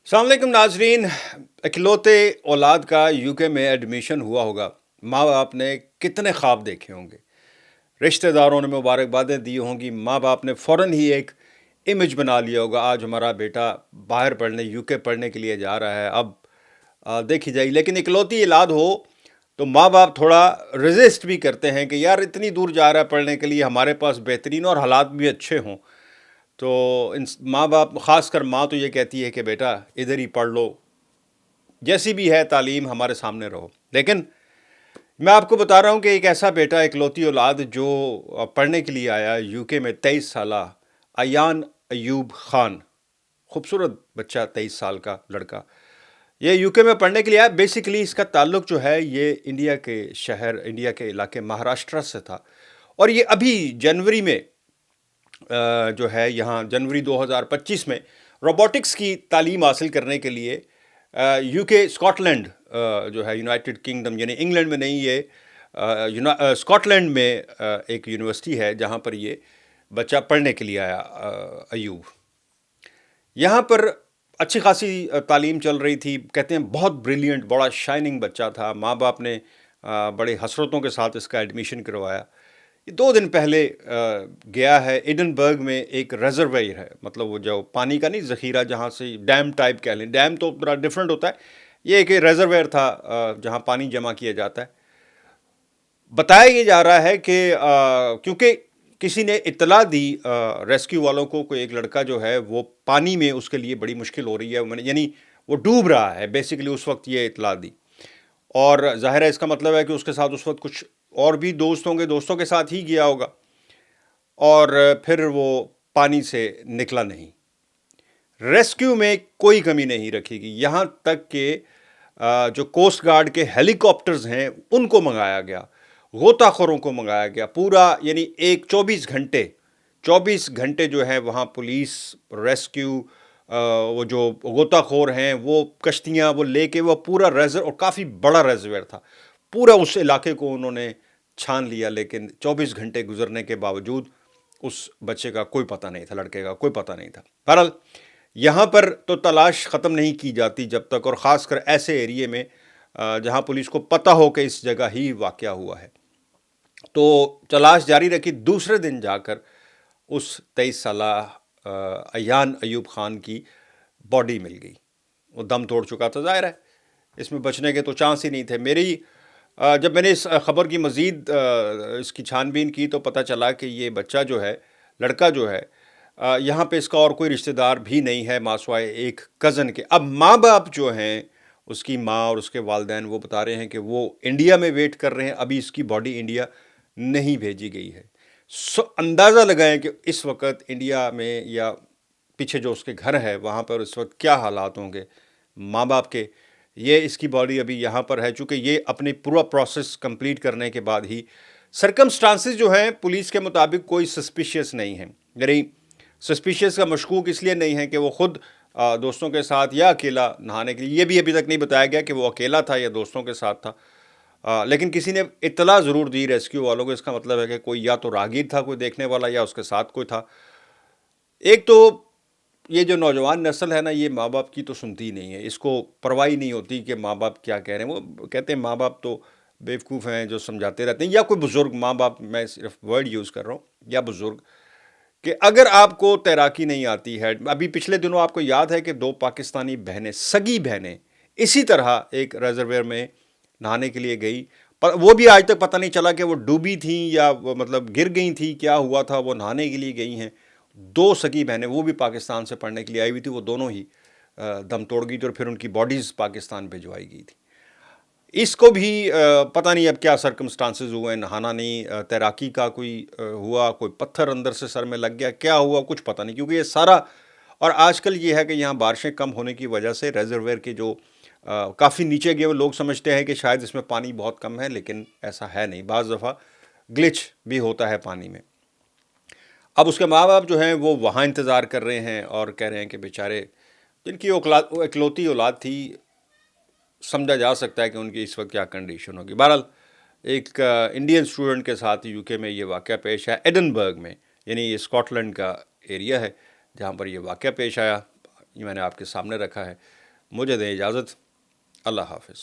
अस्सलाम वालेकुम नाजरीन। इकलौते औलाद का यूके में एडमिशन हुआ होगा। माँ बाप ने कितने ख्वाब देखे होंगे, रिश्तेदारों ने मुबारकबादें दी होंगी, माँ बाप ने फ़ौरन ही एक इमेज बना लिया होगा, आज हमारा बेटा बाहर पढ़ने यूके पढ़ने के लिए जा रहा है। अब देखी जाएगी। लेकिन इकलौती औलाद हो तो माँ बाप थोड़ा रेजिस्ट भी करते हैं कि यार इतनी दूर जा रहा है पढ़ने के लिए, हमारे पास बेहतरीन और हालात भी अच्छे हों। तो इन माँ बाप, ख़ास कर माँ, तो ये कहती है कि बेटा इधर ही पढ़ लो, जैसी भी है तालीम हमारे सामने रहो। लेकिन मैं आपको बता रहा हूँ कि एक ऐसा बेटा, इकलौती औलाद जो पढ़ने के लिए आया यूके में, 23 साल अयान अयूब खान, खूबसूरत बच्चा, 23 साल का लड़का, ये यूके में पढ़ने के लिए आया। बेसिकली इसका ताल्लुक जो है ये इंडिया के शहर, इंडिया के इलाके महाराष्ट्र से था। और ये अभी जनवरी में जो है यहाँ जनवरी 2025 में रोबोटिक्स की तालीम हासिल करने के लिए यूके, स्कॉटलैंड, जो है यूनाइटेड किंगडम, यानी इंग्लैंड में नहीं, ये स्कॉटलैंड में एक यूनिवर्सिटी है जहाँ पर ये बच्चा पढ़ने के लिए आया, अयूब। यहाँ पर अच्छी खासी तालीम चल रही थी, कहते हैं बहुत ब्रिलियंट, बड़ा शाइनिंग बच्चा था। माँ बाप ने बड़े हसरतों के साथ इसका एडमिशन करवाया। ये 2 दिन पहले गया है। एडनबर्ग में एक रेजरवेयर है, मतलब वो जो पानी का नहीं ज़ख़ीरा, जहाँ से डैम टाइप कह लें, डैम तो थोड़ा डिफरेंट होता है, ये एक रेजरवेयर था जहाँ पानी जमा किया जाता है। बताया ये जा रहा है कि क्योंकि किसी ने इत्तला दी रेस्क्यू वालों को, कोई एक लड़का जो है वो पानी में, उसके लिए बड़ी मुश्किल हो रही है, मैंने यानी वो डूब रहा है बेसिकली, उस वक्त ये इत्तला दी। और ज़ाहिर है इसका मतलब है कि उसके साथ उस वक्त कुछ और भी दोस्त होंगे, दोस्तों के साथ ही गया होगा, और फिर वो पानी से निकला नहीं। रेस्क्यू में कोई कमी नहीं रखेगी, यहाँ तक कि जो कोस्ट गार्ड के हेलीकॉप्टर्स हैं उनको मंगाया गया, गोताखोरों को मंगाया गया, पूरा यानी एक 24 घंटे जो है वहाँ पुलिस, रेस्क्यू, वो जो गोताखोर हैं वो कश्तियाँ वो लेके, वो पूरा रेजर, और काफ़ी बड़ा रेजरवेयर था, पूरा उस इलाके को उन्होंने छान लिया। लेकिन 24 घंटे गुजरने के बावजूद उस बच्चे का कोई पता नहीं था, लड़के का कोई पता नहीं था। बहरहाल यहाँ पर तो तलाश ख़त्म नहीं की जाती जब तक, और ख़ासकर ऐसे एरिए में जहाँ पुलिस को पता हो कि इस जगह ही वाक़या हुआ है। तो तलाश जारी रखी। दूसरे दिन जाकर उस 23 साला अयान अयूब ख़ान की बॉडी मिल गई। वो दम तोड़ चुका था, ज़ाहिर है इसमें बचने के तो चांस ही नहीं थे। मेरी जब मैंने इस ख़बर की मज़ीद इसकी छानबीन की तो पता चला कि ये बच्चा जो है, लड़का जो है, यहाँ पे इसका और कोई रिश्तेदार भी नहीं है मासवाए एक कज़न के। अब माँ बाप जो हैं, उसकी माँ और उसके वालिदैन, वो बता रहे हैं कि वो इंडिया में वेट कर रहे हैं, अभी इसकी बॉडी इंडिया नहीं भेजी गई है। सो अंदाज़ा लगाएं कि इस वक्त इंडिया में या पीछे जो उसके घर है वहाँ पर इस वक्त क्या हालात होंगे माँ बाप के। ये इसकी बॉडी अभी यहाँ पर है, चूँकि ये अपनी पूरा प्रोसेस कंप्लीट करने के बाद ही, सरकमस्टांसिस जो हैं पुलिस के मुताबिक कोई सस्पिशियस नहीं है, यानी सस्पिशियस का मशकूक इसलिए नहीं है कि वो खुद दोस्तों के साथ या अकेला नहाने के लिए, ये भी अभी तक नहीं बताया गया कि वो अकेला था या दोस्तों के साथ था। लेकिन किसी ने इत्तला ज़रूर दी रेस्क्यू वालों को, इसका मतलब है कि कोई या तो राहगीर था कोई देखने वाला, या उसके साथ कोई था। एक तो ये जो नौजवान नस्ल है ना, ये माँ बाप की तो सुनती ही नहीं है, इसको परवाह ही नहीं होती कि माँ बाप क्या कह रहे हैं। वो कहते हैं माँ बाप तो बेवकूफ़ हैं जो समझाते रहते हैं, या कोई बुज़ुर्ग, माँ बाप मैं सिर्फ वर्ड यूज़ कर रहा हूँ, या बुज़ुर्ग, कि अगर आपको तैराकी नहीं आती है। अभी पिछले दिनों आपको याद है कि 2 पाकिस्तानी बहनें, सगी बहनें, इसी तरह एक रिजर्वेयर में नहाने के लिए गई, पर वो भी आज तक पता नहीं चला कि वो डूबी थी या वो मतलब गिर गई थी, क्या हुआ था। वो नहाने के लिए गई हैं, 2 सगी बहनें, वो भी पाकिस्तान से पढ़ने के लिए आई हुई थी, वो दोनों ही दम तोड़ गई थी और फिर उनकी बॉडीज़ पाकिस्तान भिजवाई गई थी। इसको भी पता नहीं अब क्या सर्कमस्टांसेस हुए, नहाना नहीं, तैराकी का कोई हुआ, कोई पत्थर अंदर से सर में लग गया, क्या हुआ कुछ पता नहीं, क्योंकि ये सारा, और आजकल ये है कि यहाँ बारिशें कम होने की वजह से रेजरवेयर के जो काफ़ी नीचे गए, वो लोग समझते हैं कि शायद इसमें पानी बहुत कम है, लेकिन ऐसा है नहीं। बाज़ दफ़ा ग्लिच भी होता है पानी में। अब उसके माँ बाप जो हैं वो वहाँ इंतज़ार कर रहे हैं और कह रहे हैं कि बेचारे, जिनकी इकलौती औलाद थी, समझा जा सकता है कि उनकी इस वक्त क्या कंडीशन होगी। बहरहाल एक इंडियन स्टूडेंट के साथ यूके में ये वाक़या पेश आया, एडनबर्ग में, यानी ये स्कॉटलैंड का एरिया है जहाँ पर ये वाक़या पेश आया। یہ میں نے آپ کے سامنے رکھا ہے. مجھے دیں اجازت. اللہ حافظ.